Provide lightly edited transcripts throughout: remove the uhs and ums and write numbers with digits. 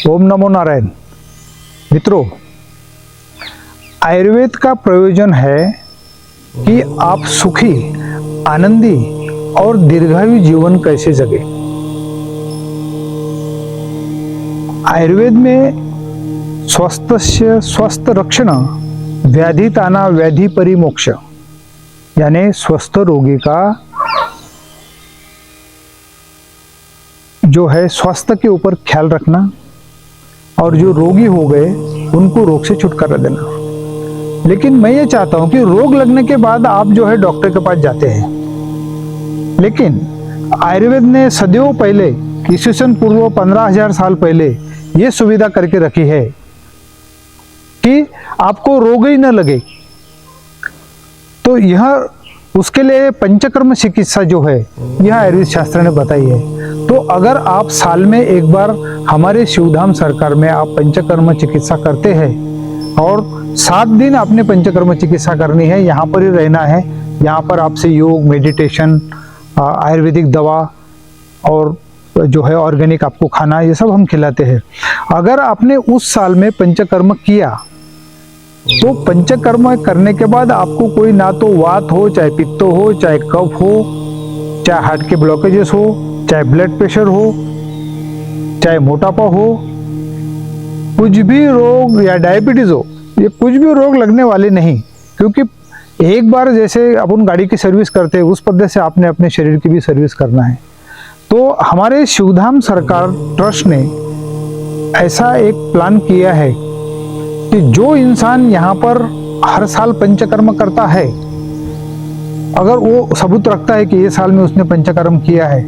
ओम नमो नारायण। मित्रों, आयुर्वेद का प्रयोजन है कि आप सुखी, आनंदी और दीर्घायु जीवन कैसे जगे। आयुर्वेद में स्वस्थस्य स्वस्थ रक्षण व्याधिताना व्याधि परिमोक्ष, यानी स्वस्थ रोगी का जो है स्वास्थ्य के ऊपर ख्याल रखना और जो रोगी हो गए उनको रोग से छुटकारा देना। लेकिन मैं ये चाहता हूं कि रोग लगने के बाद आप जो है डॉक्टर के पास जाते हैं, लेकिन आयुर्वेद ने सदियों पहले, ईस्वीसन पूर्व 15,000 साल पहले ये सुविधा करके रखी है कि आपको रोग ही न लगे। तो यह उसके लिए पंचकर्म चिकित्सा जो है यह आयुर्वेद शास्त्र ने बताई है। तो अगर आप साल में एक बार हमारे शिवधाम सरकार में आप पंचकर्म चिकित्सा करते हैं और 7 दिन आपने पंचकर्म चिकित्सा करनी है, यहाँ पर ही रहना है। यहाँ पर आपसे योग, मेडिटेशन, आयुर्वेदिक दवा और जो है ऑर्गेनिक आपको खाना, ये सब हम खिलाते हैं। अगर आपने उस साल में पंचकर्म किया तो पंचकर्म करने के बाद आपको कोई ना तो वात हो, चाहे पित्त हो, चाहे कफ हो, चाहे हार्ट के ब्लॉकेजेस हो, चाहे ब्लड प्रेशर हो, चाहे मोटापा हो, कुछ भी रोग या डायबिटीज हो, ये कुछ भी रोग लगने वाले नहीं। क्योंकि एक बार जैसे अपन गाड़ी की सर्विस करते हैं उस पद्धति से आपने अपने शरीर की भी सर्विस करना है। तो हमारे शिवधाम सरकार ट्रस्ट ने ऐसा एक प्लान किया है कि जो इंसान यहाँ पर हर साल पंचकर्म करता है, अगर वो सबूत रखता है कि ये साल में उसने पंचकर्म किया है,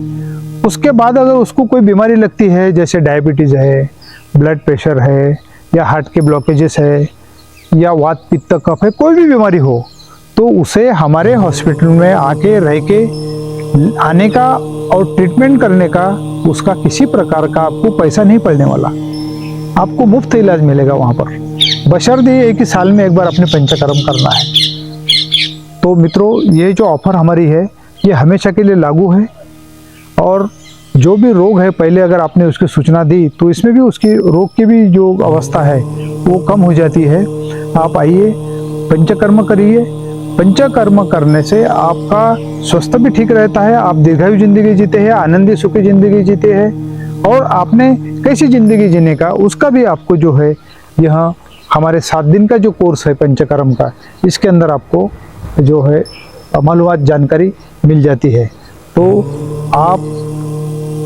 उसके बाद अगर उसको कोई बीमारी लगती है, जैसे डायबिटीज है, ब्लड प्रेशर है, या हार्ट के ब्लॉकेजेस है, या वात पित्त कफ है, कोई भी बीमारी हो, तो उसे हमारे हॉस्पिटल में आके रह के आने का और ट्रीटमेंट करने का, उसका किसी प्रकार का आपको पैसा नहीं पड़ने वाला, आपको मुफ्त इलाज मिलेगा वहाँ पर। बशर्ते ये कि साल में एक बार अपने पंचकर्म करना है। तो मित्रों, ये जो ऑफर हमारी है ये हमेशा के लिए लागू है। और जो भी रोग है, पहले अगर आपने उसकी सूचना दी तो इसमें भी उसकी रोग की भी जो अवस्था है वो कम हो जाती है। आप आइए, पंचकर्म करिए। पंचकर्म करने से आपका स्वास्थ्य भी ठीक रहता है, आप दीर्घायु जिंदगी जीते हैं, आनंदी सुखी जिंदगी जीते हैं। और आपने कैसी जिंदगी जीने का, उसका भी आपको जो है यह हमारे 7 दिन का जो कोर्स है पंचकर्म का, इसके अंदर आपको जो है मालूमात, जानकारी मिल जाती है। तो आप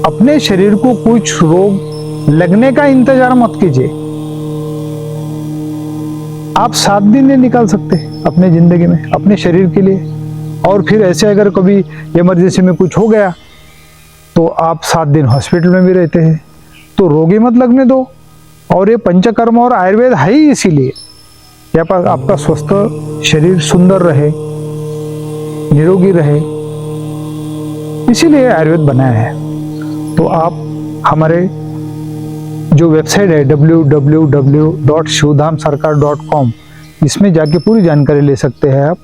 अपने शरीर को कुछ रोग लगने का इंतजार मत कीजिए। आप 7 दिन नहीं निकाल सकते अपने जिंदगी में अपने शरीर के लिए। और फिर ऐसे अगर कभी इमरजेंसी में कुछ हो गया तो आप 7 दिन हॉस्पिटल में भी रहते हैं। तो रोगी मत लगने दो। और ये पंचकर्म और आयुर्वेद है ही इसीलिए यहाँ पर आपका स्वस्थ शरीर सुंदर रहे, निरोगी रहे, इसीलिए आयुर्वेद बनाया है। तो आप हमारे जो वेबसाइट है www.shivdhamsarkar.com, इसमें जाके पूरी जानकारी ले सकते हैं आप।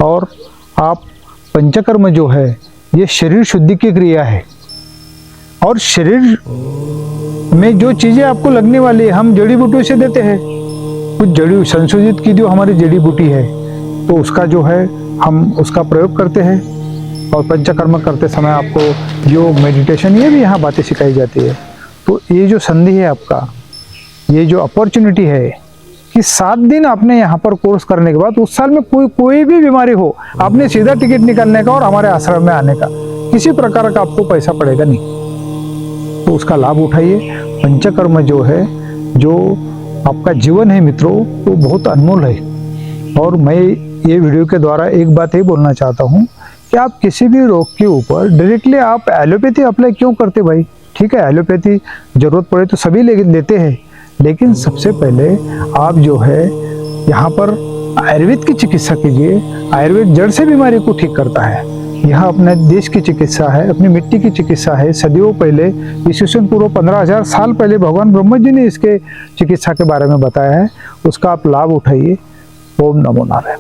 और आप पंचकर्म जो है ये शरीर शुद्धि की क्रिया है। और शरीर में जो चीज़ें आपको लगने वाली है, हम जड़ी बूटियों से देते हैं। कुछ जड़ी संशोधित की जो हमारी जड़ी बूटी है, तो उसका जो है हम उसका प्रयोग करते हैं। और पंचकर्म करते समय आपको योग, मेडिटेशन, ये भी यहाँ बातें सिखाई जाती है। तो ये जो संधि है आपका, ये जो अपॉर्चुनिटी है कि 7 दिन आपने यहाँ पर कोर्स करने के बाद उस साल में कोई भी बीमारी हो, आपने सीधा टिकट निकालने का और हमारे आश्रम में आने का, किसी प्रकार का आपको पैसा पड़ेगा नहीं। तो उसका लाभ उठाइए। पंचकर्म जो है, जो आपका जीवन है मित्रों, वो बहुत अनमोल है। और मैं ये वीडियो के द्वारा एक बात ही बोलना चाहता हूँ कि आप किसी भी रोग के ऊपर डायरेक्टली आप एलोपैथी अप्लाई क्यों करते भाई? ठीक है, एलोपैथी जरूरत पड़े तो सभी लेते हैं, लेकिन सबसे पहले आप जो है यहाँ पर आयुर्वेद की चिकित्सा कीजिए। आयुर्वेद जड़ से बीमारी को ठीक करता है। यह अपने देश की चिकित्सा है, अपनी मिट्टी की चिकित्सा है। सदियों पहले, ईस्वीसन पूर्व 15,000 साल पहले भगवान ब्रह्मा जी ने इसके चिकित्सा के बारे में बताया है। उसका आप लाभ उठाइए। ओम नमो नारायण।